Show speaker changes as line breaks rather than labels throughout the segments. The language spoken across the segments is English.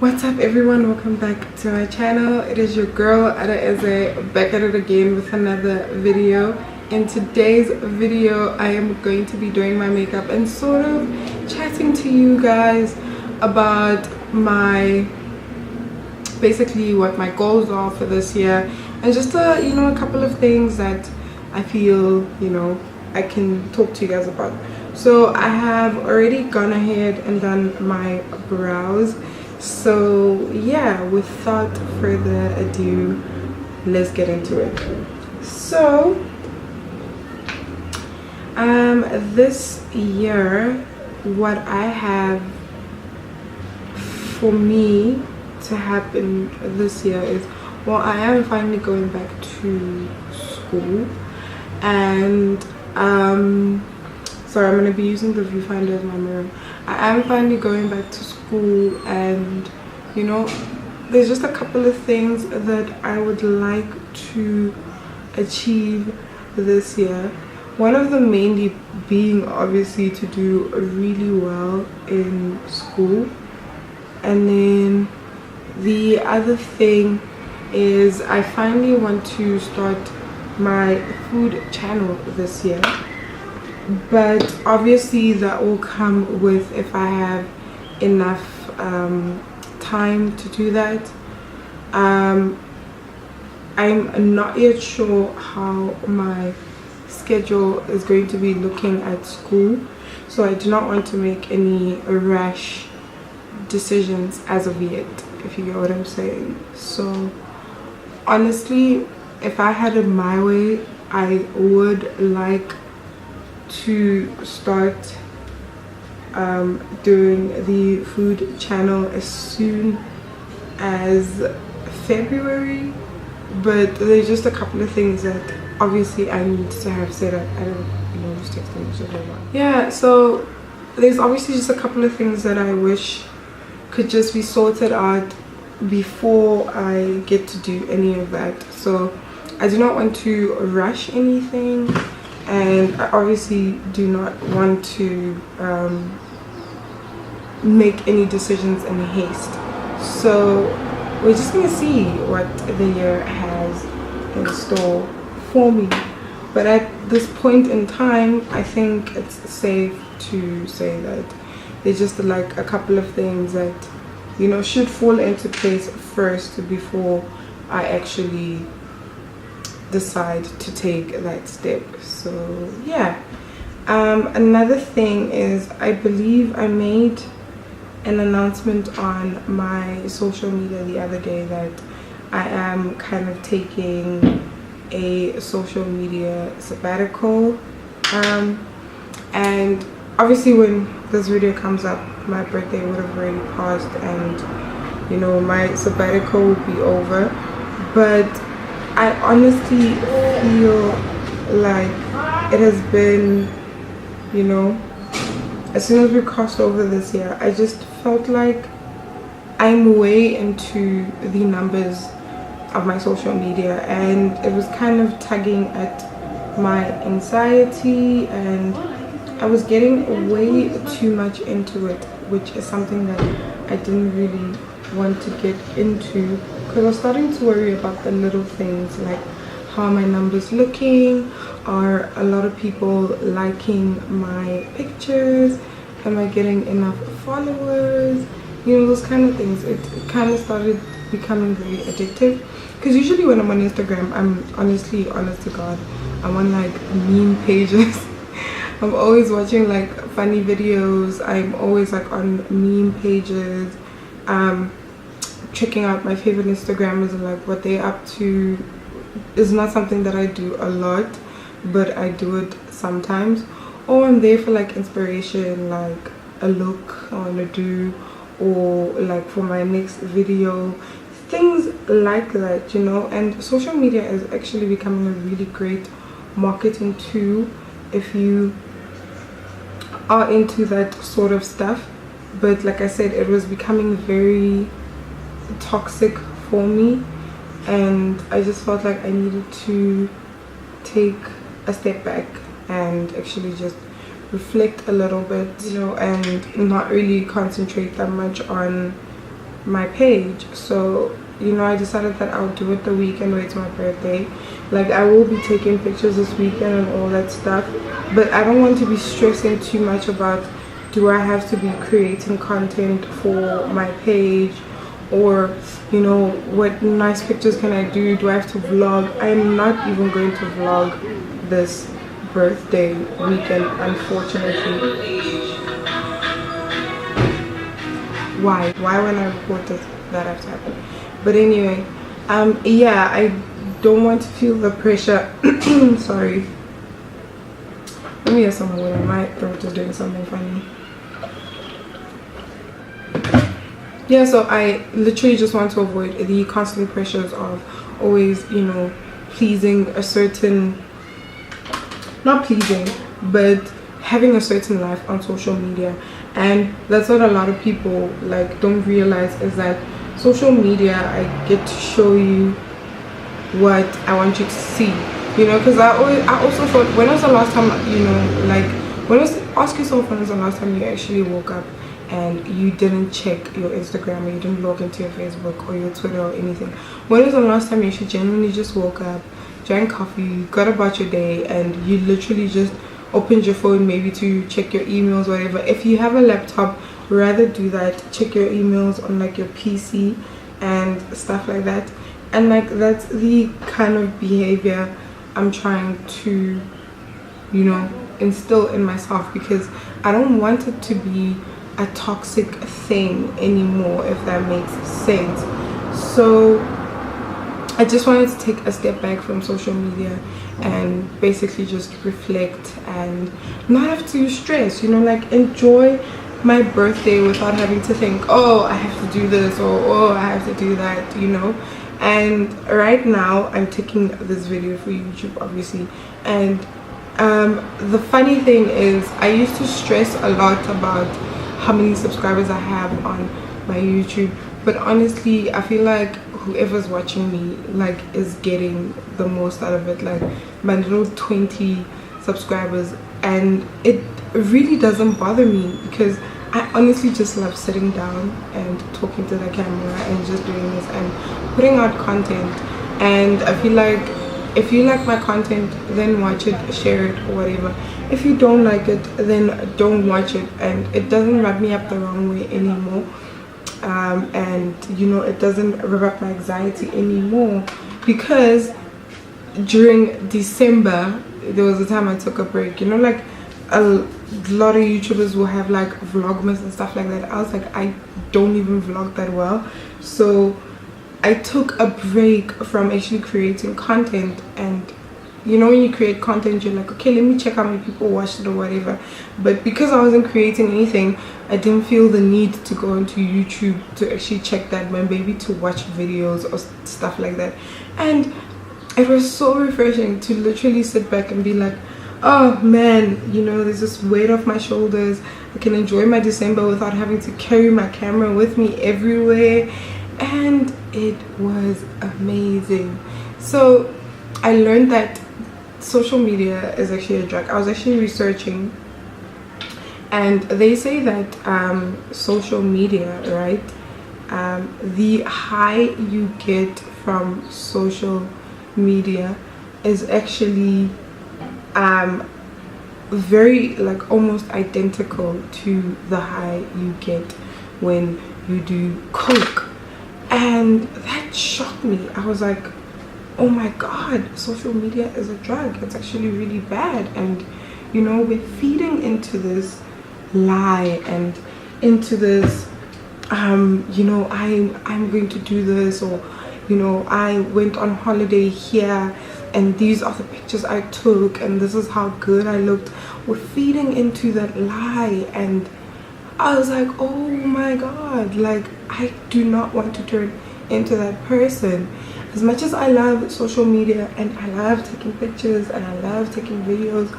What's up everyone, welcome back to my channel. It is your girl Ada Eze back at it again with another video. In today's video I am going to be doing my makeup and sort of chatting to you guys about basically what my goals are for this year, and just a couple of things that I feel I can talk to you guys about. So I have already gone ahead and done my brows. So yeah, without further ado, let's get into it. So this year, what I have for me to happen this year is, well, I am finally going back to school, and sorry, I'm going to be using the viewfinder as my mirror. I am finally going back to school, and there's just a couple of things that I would like to achieve this year. One of them mainly being obviously to do really well in school, and then the other thing is I finally want to start my food channel this year. But obviously that will come with if I have enough time to do that. I'm not yet sure how my schedule is going to be looking at school, so I do not want to make any rash decisions as of yet, if you get what I'm saying. So honestly, if I had it my way, I would like to start doing the food channel as soon as February, but there's just a couple of things that obviously I need to have set up. I don't know who's texting me, so hold on. Yeah, so there's obviously just a couple of things that I wish could just be sorted out before I get to do any of that. So I do not want to rush anything, and I obviously do not want to make any decisions in haste. So we're just gonna see what the year has in store for me. But at this point in time, I think it's safe to say that there's just like a couple of things that should fall into place first before I actually decide to take that step. So yeah, another thing is, I believe I made an announcement on my social media the other day that I am kind of taking a social media sabbatical, and obviously when this video comes up, my birthday would have already passed, and my sabbatical will be over. But I honestly feel like it has been, as soon as we crossed over this year, I just felt like I'm way into the numbers of my social media, and it was kind of tugging at my anxiety, and I was getting way too much into it, which is something that I didn't really want to get into, because I was starting to worry about the little things, like how are my numbers looking, are a lot of people liking my pictures, am I getting enough followers, those kind of things. It kind of started becoming very addictive, because usually when I'm on Instagram, I'm honestly, honest to God, I'm on like meme pages. I'm always watching like funny videos. I'm always like on meme pages, checking out my favorite Instagrammers and like what they're up to. Is not something that I do a lot, but I do it sometimes. Or I'm there for like inspiration, like a look I want to do, or like for my next video, things like that, And social media is actually becoming a really great marketing tool if you are into that sort of stuff. But like I said, it was becoming very toxic for me, and I just felt like I needed to take a step back and actually just reflect a little bit, and not really concentrate that much on my page. So you know, I decided that I'll do it the weekend where it's my birthday. Like, I will be taking pictures this weekend and all that stuff, but I don't want to be stressing too much about, do I have to be creating content for my page, or you know, what nice pictures can I do I have to vlog? I'm not even going to vlog this birthday weekend, unfortunately. Why when I report this, that has to happen? But anyway, yeah, I don't want to feel the pressure. Sorry, let me get some water. My throat is doing something funny. Yeah, so I literally just want to avoid the constant pressures of always, you know, pleasing a certain, not pleasing, but having a certain life on social media. And that's what a lot of people like don't realize, is that social media, I get to show you what I want you to see, you know, because I also thought, when was the last time, you know, like, ask yourself, when was the last time you actually woke up and you didn't check your Instagram, or you didn't log into your Facebook or your Twitter or anything? When was the last time you actually genuinely just woke up, drank coffee, got about your day, and you literally just opened your phone maybe to check your emails, whatever? If you have a laptop, rather do that. Check your emails on like your PC and stuff like that. And like, that's the kind of behavior I'm trying to, you know, instill in myself, because I don't want it to be a toxic thing anymore, if that makes sense. So I just wanted to take a step back from social media and basically just reflect and not have to stress, you know, like enjoy my birthday without having to think, oh, I have to do this, or oh, I have to do that, you know. And right now I'm taking this video for YouTube, obviously, and the funny thing is, I used to stress a lot about how many subscribers I have on my YouTube, but honestly I feel like whoever's watching me like is getting the most out of it, like my little 20 subscribers. And it really doesn't bother me, because I honestly just love sitting down and talking to the camera and just doing this and putting out content. And I feel like if you like my content, then watch it, share it, or whatever. If you don't like it, then don't watch it, and it doesn't rub me up the wrong way anymore. And you know, it doesn't rub up my anxiety anymore, because during December there was a time I took a break, you know, like a lot of YouTubers will have like vlogmas and stuff like that. I was like, I don't even vlog that well, so I took a break from actually creating content. And you know, when you create content, you're like, okay, let me check how many people watched it or whatever. But because I wasn't creating anything, I didn't feel the need to go into YouTube to actually check that, but maybe to watch videos or stuff like that. And it was so refreshing to literally sit back and be like, oh man, you know, there's this weight off my shoulders. I can enjoy my December without having to carry my camera with me everywhere. And it was amazing. So I learned that social media is actually a drug. I was actually researching, and they say that social media, right, the high you get from social media is actually very, like, almost identical to the high you get when you do coke. And that shocked me. I was like, oh my god, social media is a drug. It's actually really bad. And you know, we're feeding into this lie and into this you know, I'm going to do this, or you know, I went on holiday here and these are the pictures I took and this is how good I looked. We're feeding into that lie. And I was like, oh my god, like, I do not want to turn into that person. As much as I love social media and I love taking pictures and I love taking videos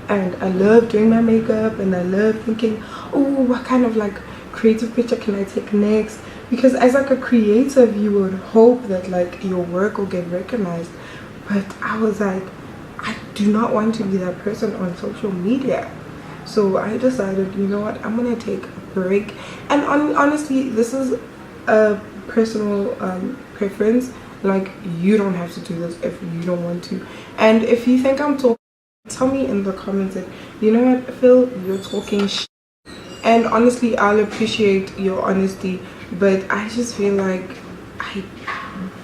and I love doing my makeup and I love thinking, oh, what kind of like creative picture can I take next? Because as like a creative, you would hope that like your work will get recognized. But I was like, I do not want to be that person on social media. So I decided, you know what, I'm gonna take a break. And honestly, this is a personal preference. Like, you don't have to do this if you don't want to. And if you think I'm talking, tell me in the comments that, you know what, Phil, you're talking shit. And honestly, I'll appreciate your honesty, but I just feel like I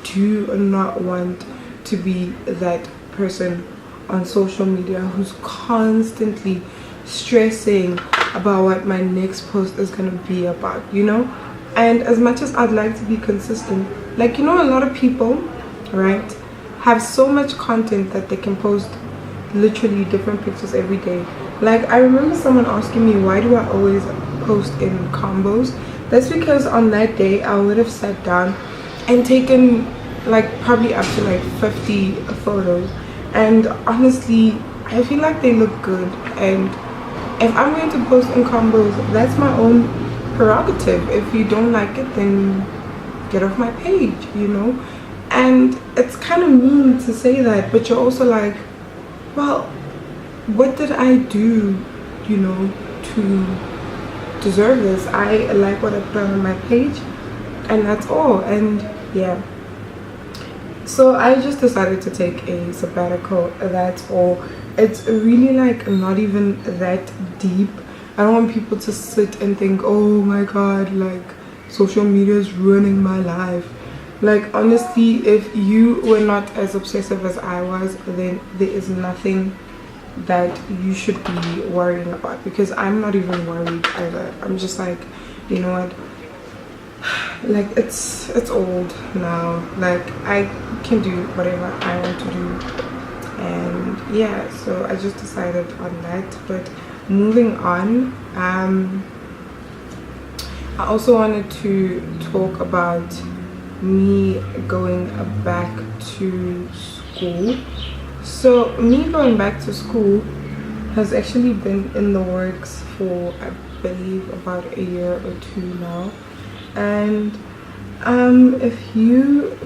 do not want to be that person on social media who's constantly stressing about what my next post is going to be about, you know. And as much as I'd like to be consistent, like, you know, a lot of people, right, have so much content that they can post literally different pictures every day. Like, I remember someone asking me, why do I always post in combos? That's because on that day I would have sat down and taken like probably up to like 50 photos, and honestly I feel like they look good. And if I'm going to post in combos, that's my own prerogative. If you don't like it, then get off my page, you know. And it's kind of mean to say that, but you're also like, well, what did I do, you know, to deserve this? I like what I put on my page, and that's all. And yeah, so I just decided to take a sabbatical, that's all. It's really like not even that deep. I don't want people to sit and think, oh my god, like social media is ruining my life. Like, honestly, if you were not as obsessive as I was, then there is nothing that you should be worrying about, because I'm not even worried either. I'm just like, you know what, like it's old now, like I can do whatever I want to do. And yeah, so I just decided on that. But moving on, I also wanted to talk about me going back to school. So me going back to school has actually been in the works for, I believe, about a year or two now. And if you,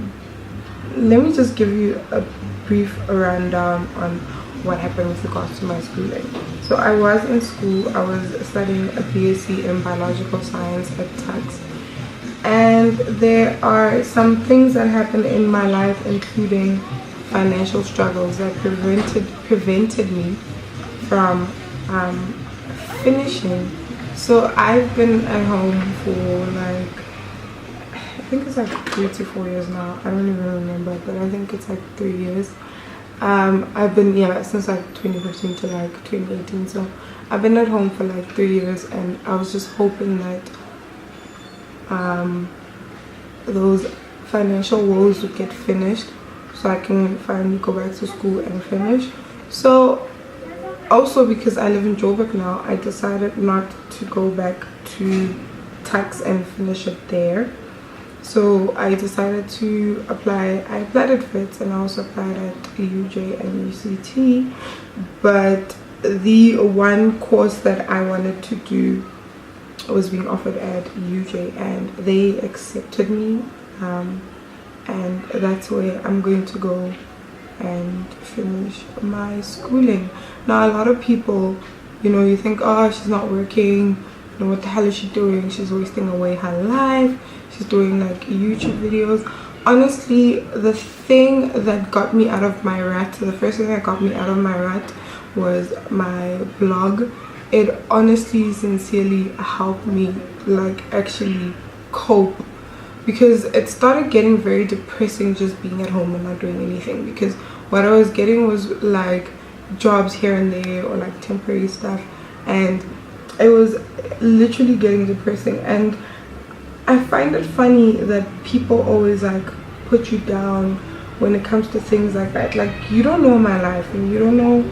let me just give you a brief rundown on what happened with regards to my schooling. So I was in school, I was studying a BSc in biological science at Tux. And there are some things that happened in my life, including financial struggles, that prevented me from finishing. So I've been at home for like, I think it's like 3 to 4 years now. I don't even remember, but I think it's like 3 years. I've been, yeah, since like 2015 to like 2018. So I've been at home for like 3 years, and I was just hoping that those financial woes would get finished, so I can finally go back to school and finish. So also, because I live in Joburg now, I decided not to go back to Tux and finish it there. So I decided to apply. I applied at FITS, and I also applied at UJ and UCT. But the one course that I wanted to do was being offered at UJ, and they accepted me. And that's where I'm going to go and finish my schooling. Now, a lot of people, you know, you think, oh, she's not working, you know, what the hell is she doing? She's wasting away her life. She's doing like YouTube videos. Honestly, the thing that got me out of my rut, the first thing that got me out of my rut was my blog. It honestly, sincerely helped me like actually cope, because it started getting very depressing just being at home and not doing anything, because what I was getting was like jobs here and there or like temporary stuff, and it was literally getting depressing. And I find it funny that people always like put you down when it comes to things like that. Like, you don't know my life, and you don't know,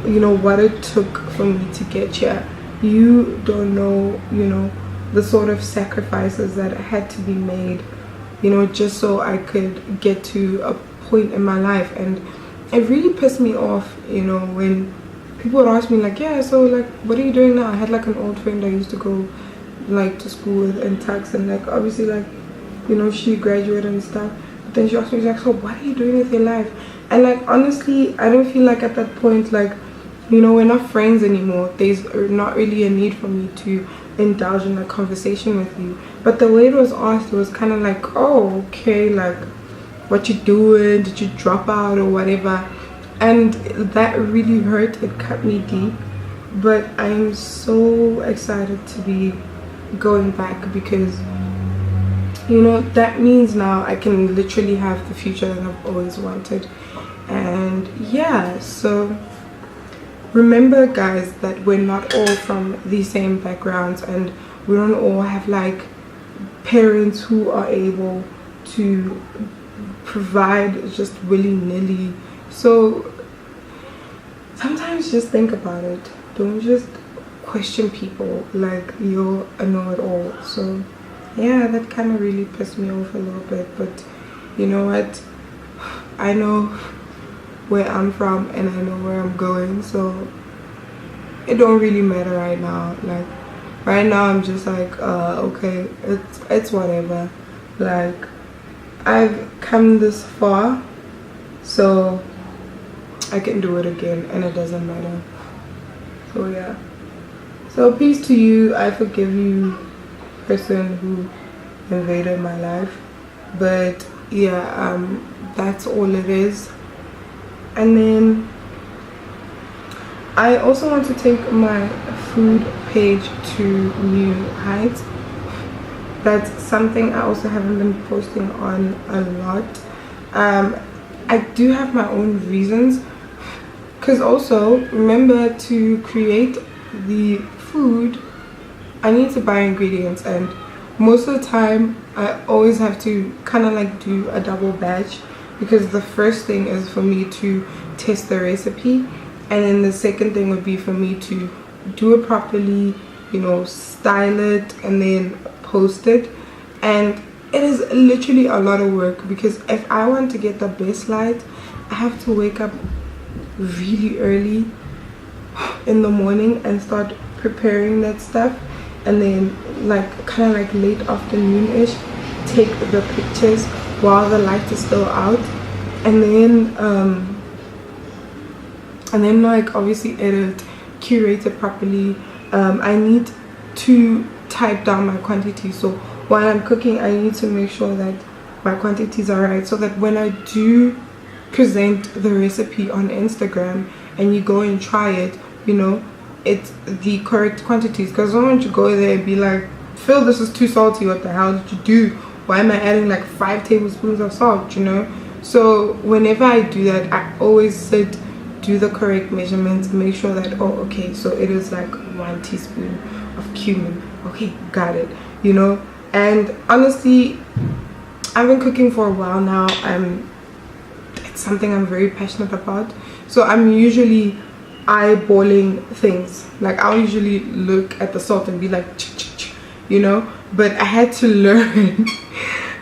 you know, what it took for me to get here. You don't know, you know, the sort of sacrifices that had to be made, you know, just so I could get to a point in my life. And it really pissed me off, you know, when people would ask me like, yeah, so like, what are you doing now? I had like an old friend I used to go like to school with in Tux, and like obviously like, you know, she graduated and stuff, but then she asked me, she's like, so what are you doing with your life? And like, honestly, I don't feel like at that point like you know, we're not friends anymore. There's not really a need for me to indulge in a conversation with you. But the way it was asked, it was kind of like, oh, okay, like, what you doing? Did you drop out or whatever? And that really hurt. It cut me deep. But I'm so excited to be going back, because, you know, that means now I can literally have the future that I've always wanted. And yeah, so remember, guys, that we're not all from the same backgrounds, and we don't all have like parents who are able to provide just willy-nilly. So sometimes just think about it. Don't just question people like you're a know-it-all. So yeah, that kind of really pissed me off a little bit. But you know what, I know where I'm from and I know where I'm going, so it don't really matter right now. Like right now I'm just like okay, it's whatever. Like I've come this far, so I can do it again and it doesn't matter. So yeah, so peace to you. I forgive you, person who invaded my life. But yeah, that's all it is. And then I also want to take my food page to new heights. That's something I also haven't been posting on a lot. I do have my own reasons, because also remember, to create the food I need to buy ingredients, and most of the time I always have to kind of like do a double batch, because the first thing is for me to test the recipe, and then the second thing would be for me to do it properly, you know, style it and then post it. And it is literally a lot of work, because if I want to get the best light, I have to wake up really early in the morning and start preparing that stuff, and then like kind of like late afternoon-ish take the pictures while the light is still out, and then like obviously edit, curate it properly. I need to type down my quantities, so while I'm cooking I need to make sure that my quantities are right, so that when I do present the recipe on Instagram and you go and try it, you know, it's the correct quantities. Because I don't want you to go there and be like, Phil, this is too salty, what the hell did you do? Why am I adding like 5 tablespoons of salt, you know? So whenever I do that, I always sit, do the correct measurements, make sure that, oh okay, so it is like 1 teaspoon of cumin, okay, got it, you know. And honestly, I've been cooking for a while now. It's something I'm very passionate about, so I'm usually eyeballing things. Like I'll usually look at the salt and be like, you know. But I had to learn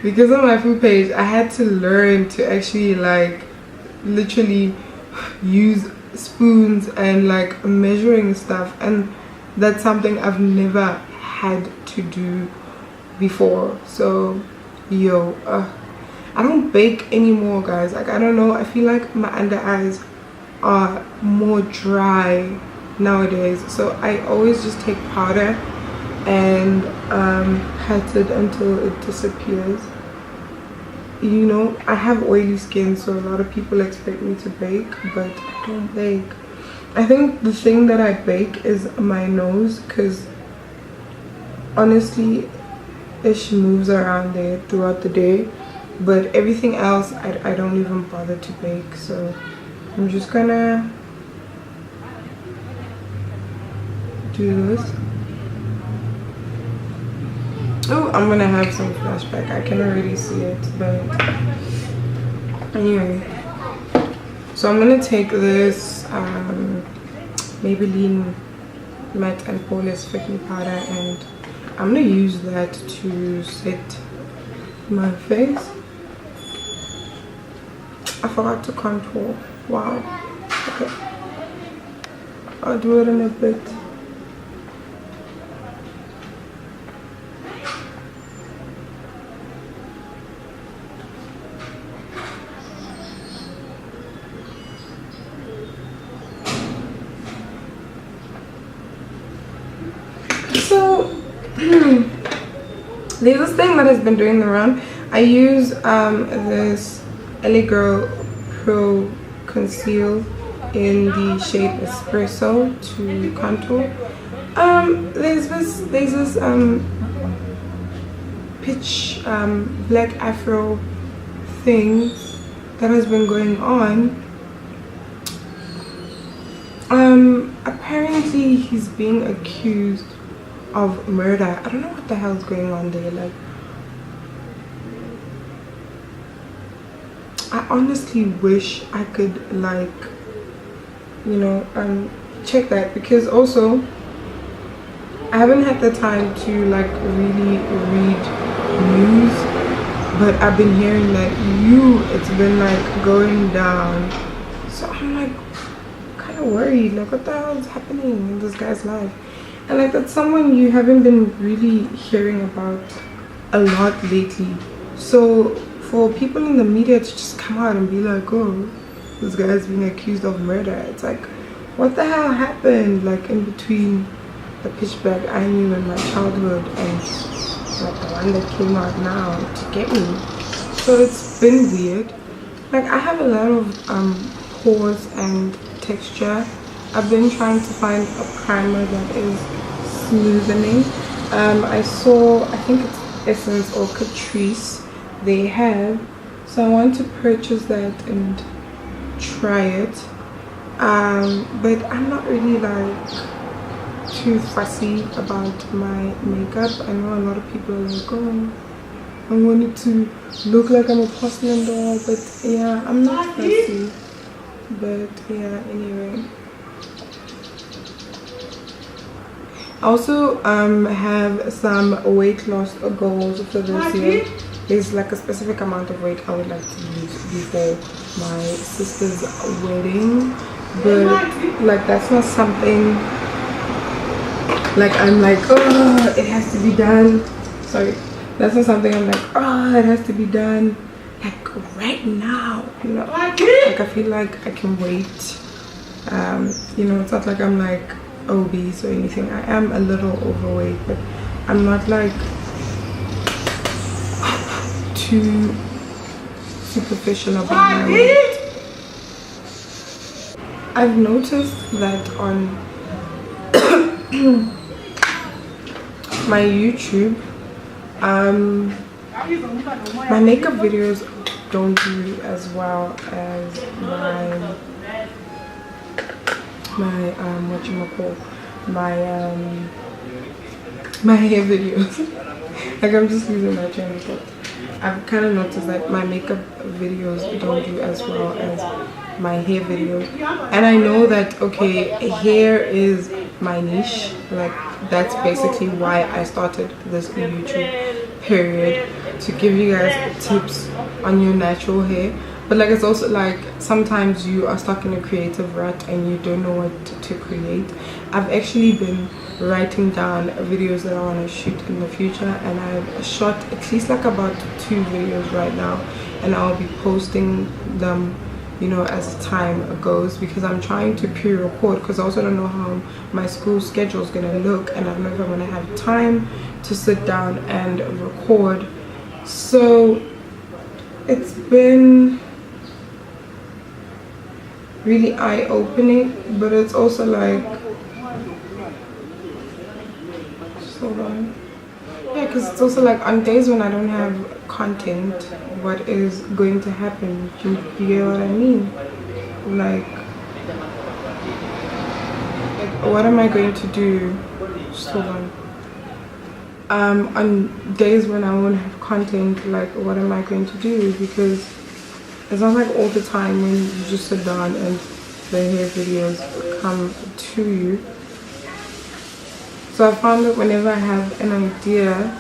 because on my food page I had to learn to actually like literally use spoons and like measuring stuff, and that's something I've never had to do before. So yo, I don't bake anymore, guys. Like I don't know, I feel like my under eyes are more dry nowadays, so I always just take powder and pat it until it disappears. You know, I have oily skin, so a lot of people expect me to bake, but I don't bake. I think the thing that I bake is my nose, because honestly it moves around there throughout the day, but everything else I don't even bother to bake. So I'm just gonna do this. Oh, I'm gonna have some flashback. I can already see it, but anyway. So I'm gonna take this Maybelline Matte and Poreless Fitting Powder, and I'm gonna use that to set my face. I forgot to contour. Wow. Okay. I'll do it in a bit. So there's this thing that has been doing the round. I use this LA Girl Pro Conceal in the shade Espresso to contour. There's this pitch black afro thing that has been going on. Apparently he's being accused of murder. I don't know what the hell's going on there. Like, I honestly wish I could, like, you know, check that, because also I haven't had the time to like really read news, but I've been hearing that it's been like going down. So I'm like kind of worried, like what the hell is happening in this guy's life? And like that's someone you haven't been really hearing about a lot lately. So for people in the media to just come out and be like, oh, this guy is being accused of murder, it's like, what the hell happened like in between the pitch black I knew in my childhood and like the one that came out now to get me? So it's been weird. Like I have a lot of pores and texture. I've been trying to find a primer that is smoothening. I saw, I think it's Essence or Catrice they have, so I want to purchase that and try it. But I'm not really like too fussy about my makeup. I know a lot of people are like, oh, I want it to look like I'm a porcelain doll, but yeah, I'm not fussy. But yeah, anyway. I also have some weight loss goals for this year. There's like a specific amount of weight I would like to lose before my sister's wedding, but like that's not something like I'm like, oh, it has to be done. Sorry, that's not something I'm like, oh, it has to be done like right now, you know. Like I feel like I can wait. You know, it's not like I'm like obese or anything. I am a little overweight, but I'm not like too superficial about my weight. I've noticed that on my YouTube, my makeup videos don't do as well as my hair videos. Like I'm just losing my train of thought. I've kind of noticed that my makeup videos don't do as well as my hair videos, and I know that okay, hair is my niche. Like that's basically why I started this YouTube period, to give you guys tips on your natural hair. But like it's also like sometimes you are stuck in a creative rut and you don't know what to create. I've actually been writing down videos that I want to shoot in the future, and I've shot at least like about 2 videos right now, and I'll be posting them, you know, as time goes, because I'm trying to pre-record, because I also don't know how my school schedule is going to look, and I don't know if I'm going to have time to sit down and record. So it's been really eye-opening, but it's also like, hold on, yeah, because it's also like on days when I don't have content, what is going to happen? You get what I mean? Like what am I going to do? Just hold on days when I won't have content, like what am I going to do? Because it's not like all the time when you just sit down and the hair videos come to you. So I found that whenever I have an idea,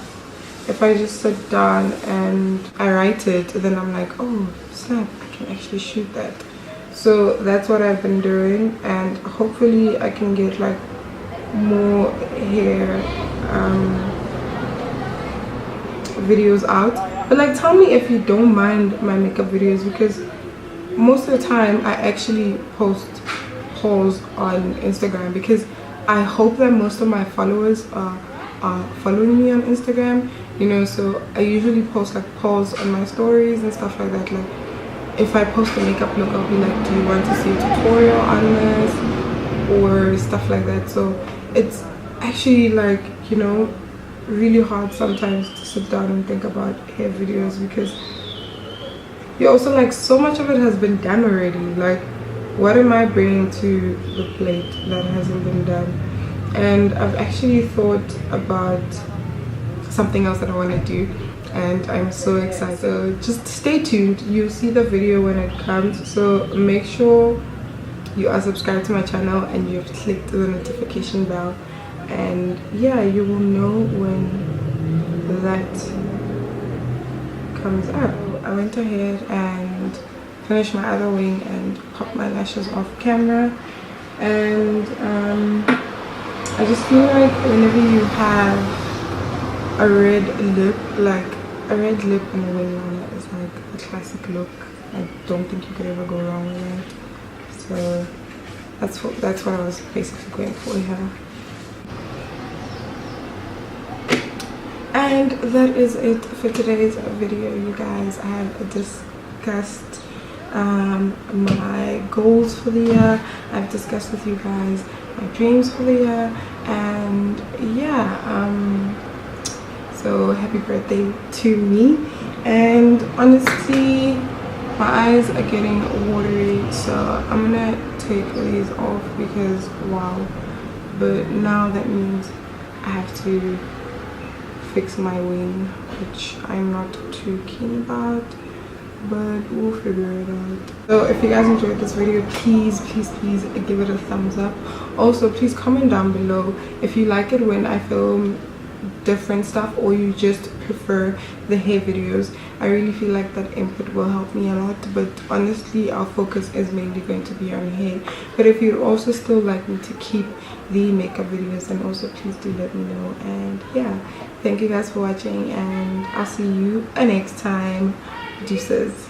if I just sit down and I write it, then I'm like, oh snap, I can actually shoot that. So that's what I've been doing, and hopefully I can get like more hair videos out. But like tell me if you don't mind my makeup videos, because most of the time I actually post hauls on Instagram, because I hope that most of my followers are are following me on Instagram, you know. So I usually post like polls on my stories and stuff like that. Like if I post a makeup look, I'll be like, do you want to see a tutorial on this or stuff like that. So it's actually like, you know, really hard sometimes to sit down and think about hair videos, because you also like so much of it has been done already. Like what am I bringing to the plate that hasn't been done? And I've actually thought about something else that I want to do, and I'm so excited. So just stay tuned, you'll see the video when it comes. So make sure you are subscribed to my channel and you've clicked the notification bell, and yeah, you will know when that comes up. I went ahead and finished my other wing and popped my lashes off camera, and I just feel like whenever you have a red lip, like a red lip and a wing liner is like a classic look. I don't think you could ever go wrong with it. So that's what I was basically going for here. And that is it for today's video, you guys. I have discussed my goals for the year. I've discussed with you guys my dreams for the year, and yeah, so happy birthday to me. And honestly, my eyes are getting watery, so I'm gonna take these off because wow. But now that means I have to fix my wing, which I'm not too keen about, but we'll figure it out. So if you guys enjoyed this video, please give it a thumbs up. Also, please comment down below if you like it when I film different stuff, or you just prefer the hair videos. I really feel like that input will help me a lot, but honestly our focus is mainly going to be on hair. But if you'd also still like me to keep the makeup videos, then also please do let me know. And yeah, thank you guys for watching, and I'll see you next time. Deuces.